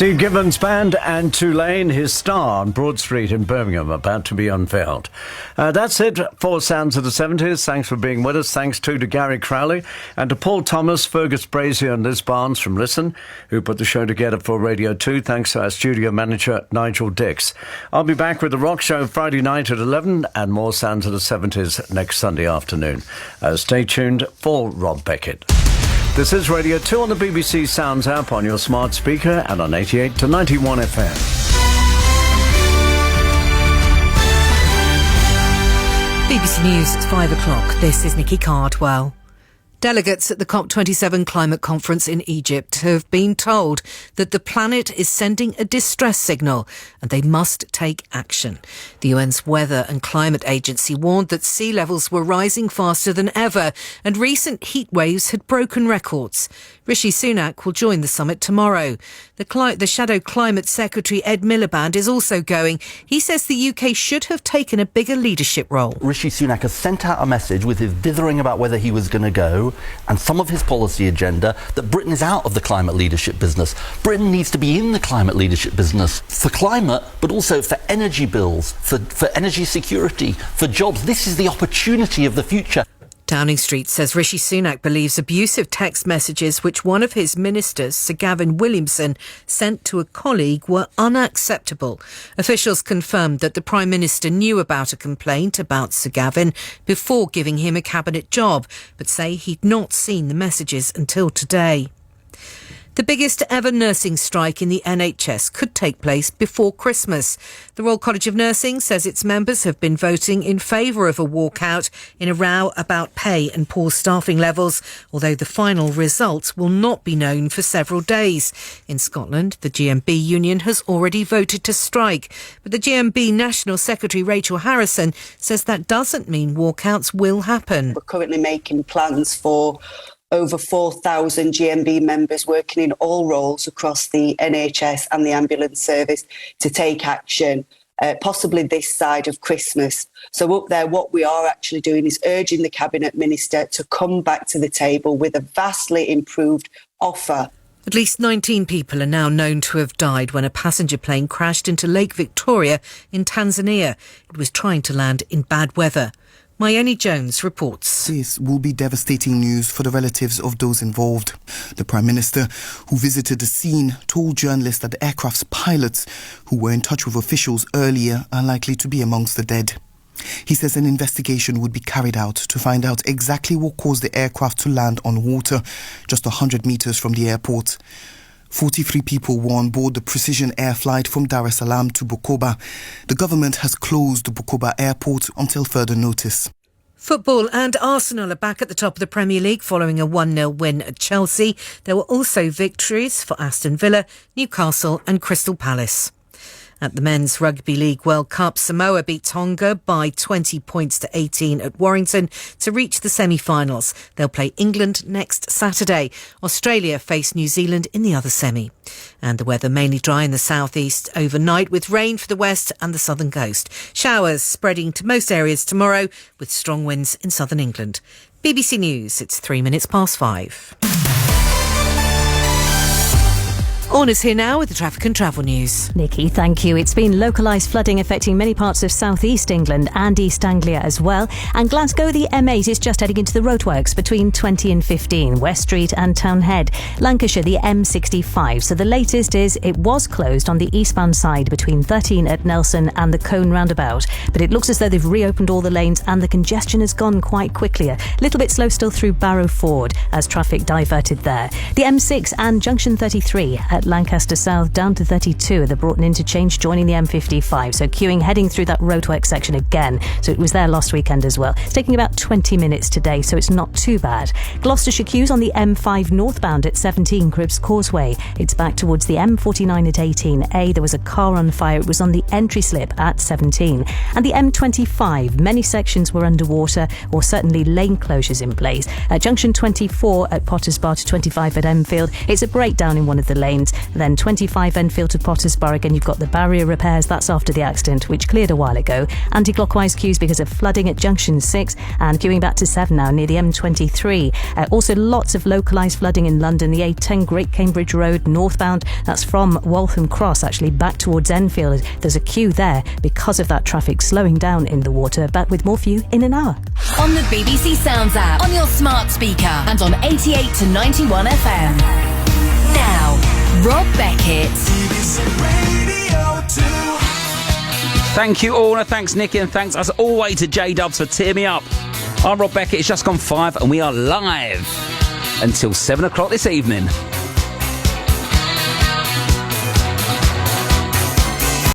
Steve Gibbons Band and Tulane, his star on Broad Street in Birmingham, about to be unveiled. That's it for Sounds of the 70s. Thanks for being with us. Thanks too to Gary Crowley and to Paul Thomas, Fergus Brazier and Liz Barnes from Listen, who put the show together for Radio 2. Thanks to our studio manager, Nigel Dix. I'll be back with The Rock Show Friday night at 11 and more Sounds of the 70s next Sunday afternoon. Stay tuned for Rob Beckett. This is Radio 2 on the BBC Sounds app, on your smart speaker and on 88 to 91 FM. BBC News at 5 o'clock. This is Nikki Cardwell. Delegates at the COP27 climate conference in Egypt have been told that the planet is sending a distress signal and they must take action. The UN's Weather and Climate Agency warned that sea levels were rising faster than ever and recent heat waves had broken records. Rishi Sunak will join the summit tomorrow. The Shadow Climate Secretary Ed Miliband is also going. He says the UK should have taken a bigger leadership role. Rishi Sunak has sent out a message with his dithering about whether he was going to go and some of his policy agenda that Britain is out of the climate leadership business. Britain needs to be in the climate leadership business for climate, but also for energy bills, for energy security, for jobs. This is the opportunity of the future. Downing Street says Rishi Sunak believes abusive text messages which one of his ministers, Sir Gavin Williamson, sent to a colleague were unacceptable. Officials confirmed that the Prime Minister knew about a complaint about Sir Gavin before giving him a cabinet job, but say he'd not seen the messages until today. The biggest ever nursing strike in the NHS could take place before Christmas. The Royal College of Nursing says its members have been voting in favour of a walkout in a row about pay and poor staffing levels, although the final results will not be known for several days. In Scotland, the GMB union has already voted to strike, but the GMB National Secretary Rachel Harrison says that doesn't mean walkouts will happen. We're currently making plans for over 4,000 GMB members working in all roles across the NHS and the ambulance service to take action, possibly this side of Christmas. So up there, what we are actually doing is urging the Cabinet Minister to come back to the table with a vastly improved offer. At least 19 people are now known to have died when a passenger plane crashed into Lake Victoria in Tanzania. It was trying to land in bad weather. Mayeni Jones reports. This will be devastating news for the relatives of those involved. The Prime Minister, who visited the scene, told journalists that the aircraft's pilots, who were in touch with officials earlier, are likely to be amongst the dead. He says an investigation would be carried out to find out exactly what caused the aircraft to land on water just 100 metres from the airport. 43 people were on board the Precision Air flight from Dar es Salaam to Bukoba. The government has closed the Bukoba airport until further notice. Football and Arsenal are back at the top of the Premier League following a 1-0 win at Chelsea. There were also victories for Aston Villa, Newcastle and Crystal Palace. At the Men's Rugby League World Cup, Samoa beat Tonga by 20 points to 18 at Warrington to reach the semi-finals. They'll play England next Saturday. Australia face New Zealand in the other semi. And the weather mainly dry in the southeast overnight with rain for the west and the southern coast. Showers spreading to most areas tomorrow with strong winds in southern England. BBC News, it's 3 minutes past 5. Orna's here now with the traffic and travel news. Nikki, thank you. It's been localised flooding affecting many parts of south-east England and East Anglia as well. And Glasgow, the M8 is just heading into the roadworks between 20 and 15, West Street and Townhead. Lancashire, the M65. So the latest is it was closed on the eastbound side between 13 at Nelson and the Cone roundabout. But it looks as though they've reopened all the lanes and the congestion has gone quite quickly. A little bit slow still through Barrow Ford as traffic diverted there. The M6 and Junction 33 at Lancaster South down to 32 at the Broughton interchange joining the M55. So queuing heading through that roadwork section again. So it was there last weekend as well. It's taking about 20 minutes today, so it's not too bad. Gloucestershire queues on the M5 northbound at 17 Cribs Causeway. It's back towards the M49 at 18A. There was a car on fire. It was on the entry slip at 17. And the M25, many sections were underwater or certainly lane closures in place. At Junction 24 at Potters Bar to 25 at Enfield, it's a breakdown in one of the lanes. accident. Then 25 Enfield to Pottersborough, and you've got the barrier repairs. That's after the accident, which cleared a while ago. Anti-clockwise queues because of flooding at junction 6 and queuing back to 7 now near the M23. Also lots of localised flooding in London. The A10 Great Cambridge Road northbound, that's from Waltham Cross actually back towards Enfield. There's a queue there because of that traffic slowing down in the water. Back with more for you in an hour. On the BBC Sounds app, on your smart speaker, and on 88 to 91 FM. Now, Rob Beckett. Thank you, Orna. Thanks, Nicky. And thanks, as always, to J-Dubs for tearing me up. I'm Rob Beckett. It's just gone 5 and we are live until 7 o'clock this evening.